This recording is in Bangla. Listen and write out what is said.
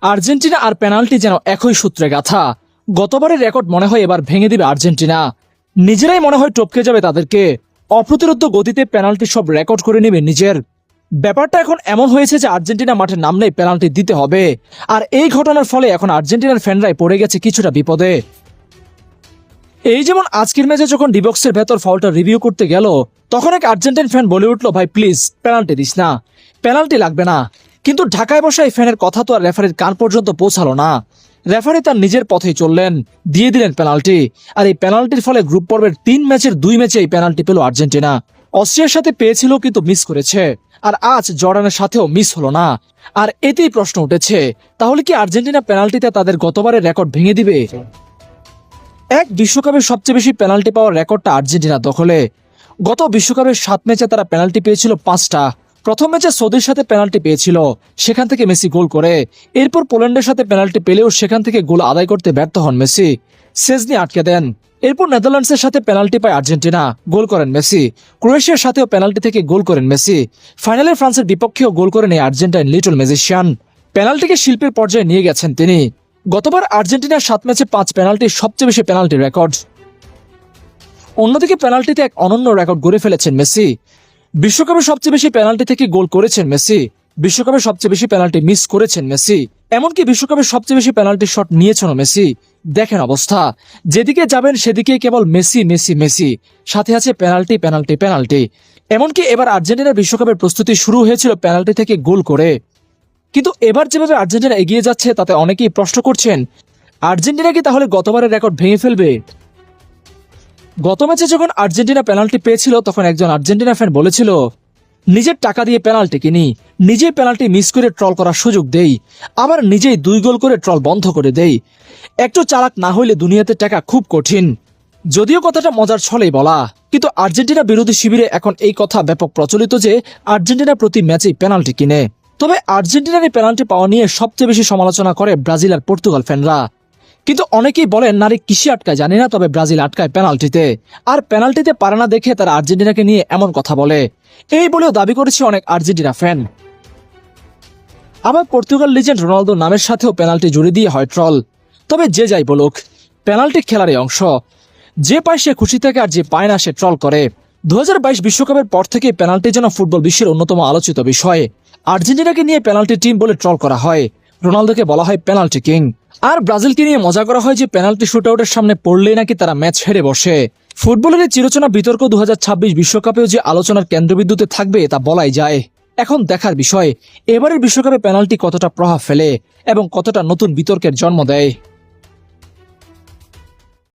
আর্জেন্টিনা আর পেনাল্টি যেন একই সূত্রে গাথা। গতবারের রেকর্ড মনে হয় এবার ভেঙে দিবে আর্জেন্টিনা। নিজেরাই মনে হয় টপকে যাবে তাদেরকে। অপ্রতিরোধ্য গতিতে পেনাল্টি সব রেকর্ড করে নেবে নিজের। ব্যাপারটা এখন এমন হয়েছে যে আর্জেন্টিনা মাঠে নামলেই পেনাল্টি দিতে হবে। আর এই ঘটনার ফলে এখন আর্জেন্টিনার ফ্যানরাই পড়ে গেছে কিছুটা বিপদে। এই যেমন আজকের ম্যাচে যখন ডিবক্সের ভেতর ফাউলটা রিভিউ করতে গেল, তখন এক আর্জেন্টিন ফ্যান বলে উঠলো, ভাই প্লিজ পেনাল্টি দিস না, পেনাল্টি লাগবে না। কিন্তু ঢাকায় বসা এই ফ্যানের কথা তো আর রেফারির কান পর্যন্ত পৌঁছালো না। রেফারি তার নিজের পথেই চললেন, দিয়ে দিলেন পেনাল্টি। আর এই পেনাল্টির ফলে গ্রুপ পর্বের 3 ম্যাচের 2 ম্যাচে এই পেনাল্টি পেল আর্জেন্টিনা। অস্ট্রিয়ার সাথে পেয়েছিল কিন্তু মিস করেছে, আর আজ জর্ডানের সাথেও মিস হলো না। আর এতেই প্রশ্ন উঠেছে, তাহলে কি আর্জেন্টিনা পেনাল্টিতে তাদের গতবারের রেকর্ড ভেঙে দিবে? এক বিশ্বকাপের সবচেয়ে বেশি পেনাল্টি পাওয়ার রেকর্ডটা আর্জেন্টিনা দখলে। গত বিশ্বকাপের 7 ম্যাচে তারা পেনাল্টি পেয়েছিল 5টা। প্রথম ম্যাচে সৌদির সাথে পেনাল্টি পেয়েছিল, সেখান থেকে মেসি গোল করে। এরপর পোল্যান্ডের সাথে পেনাল্টি পেলেও সেখান থেকে গোল আদায় করতে ব্যর্থ হন মেসি, সেজনি আটকে দেন। এরপর নেদারল্যান্ডসের সাথে পেনাল্টি পায় আর্জেন্টিনা, গোল করেন মেসি। ক্রোয়েশিয়ার সাথেও পেনাল্টি থেকে গোল করেন মেসি। ফাইনালে ফ্রান্সের বিপক্ষেও গোল করেন এই আর্জেন্টাইন লিটল ম্যাজিশিয়ান। পেনাল্টিকে শিল্পের পর্যায়ে নিয়ে গেছেন তিনি। গতবার আর্জেন্টিনার 7 ম্যাচে 5 পেনাল্টির সবচেয়ে বেশি পেনাল্টি রেকর্ড। অন্যদিকে পেনাল্টিতে এক অনন্য রেকর্ড গড়ে ফেলেছেন মেসি। বিশ্বকাপে সবচেয়ে বেশি পেনাল্টি থেকে গোল করেছেন মেসি। বিশ্বকাপে সবচেয়ে বেশি পেনাল্টি মিস করেছেন মেসি। এমনকি বিশ্বকাপে সবচেয়ে বেশি পেনাল্টি শট নিয়েছেন মেসি। দেখেন অবস্থা, যেদিকে যাবেন সেদিকে কেবল মেসি মেসি মেসি, সাথে আছে পেনাল্টি পেনাল্টি পেনাল্টি। এমনকি এবার আর্জেন্টিনার বিশ্বকাপের প্রস্তুতি শুরু হয়েছিল পেনাল্টি থেকে গোল করে। কিন্তু এবার যেভাবে আর্জেন্টিনা এগিয়ে যাচ্ছে তাতে অনেকেই প্রশ্ন করছেন, আর্জেন্টিনা কি তাহলে গতবারের রেকর্ড ভেঙে ফেলবে? গত ম্যাচে যখন আর্জেন্টিনা পেনাল্টি পেয়েছিল তখন একজন আর্জেন্টিনা ফ্যান বলেছিল, নিজের টাকা দিয়ে পেনাল্টি কিনি, নিজেই পেনাল্টি মিস করে ট্রল করার সুযোগ দেই, আবার নিজেই 2 গোল করে ট্রল বন্ধ করে দেই। একটু চালাক না হইলে দুনিয়াতে টাকা খুব কঠিন। যদিও কথাটা মজার ছলেই বলা, কিন্তু আর্জেন্টিনা বিরোধী শিবিরে এখন এই কথা ব্যাপক প্রচলিত যে আর্জেন্টিনা প্রতি ম্যাচেই পেনাল্টি কিনে। তবে আর্জেন্টিনার এই পেনাল্টি পাওয়া নিয়ে সবচেয়ে বেশি সমালোচনা করে ব্রাজিল আর পর্তুগাল ফ্যানরা। কিন্তু অনেকেই বলেন, নারী কিসে আটকায় জানি না, তবে ব্রাজিল আটকায় পেনাল্টিতে। আর পেনাল্টিতে পারে না দেখে তারা আর্জেন্টিনাকে নিয়ে এমন কথা বলে, এই বলেও দাবি করেছে অনেক আর্জেন্টিনা ফ্যান। আবার পর্তুগাল লিজেন্ড রোনালদোর নামের সাথেও পেনাল্টি জুড়ে দিয়ে হয় ট্রল। তবে যে যাই বলুক, পেনাল্টি খেলারই অংশ। যে পায় সে খুশি থাকে, আর যে পায় না সে ট্রল করে। 2022 বিশ্বকাপের পর থেকে পেনাল্টি যেন ফুটবল বিশ্বের অন্যতম আলোচিত বিষয়। আর্জেন্টিনাকে নিয়ে পেনাল্টি টিম বলে ট্রল করা হয়, রোনালদোকে বলা হয় পেনাল্টি কিং। আর ব্রাজিলকে নিয়ে মজা করা হয় যে পেনাল্টি শুটআউটের সামনে পড়লেই নাকি তারা ম্যাচ হেরে বসে। ফুটবলের এই চিরচেনা বিতর্ক 2026 বিশ্বকাপেও যে আলোচনার কেন্দ্রবিন্দুতে থাকবে তা বলাই যায়। এখন দেখার বিষয়, এবারের বিশ্বকাপে পেনাল্টি কতটা প্রভাব ফেলে এবং কতটা নতুন বিতর্কের জন্ম দেয়।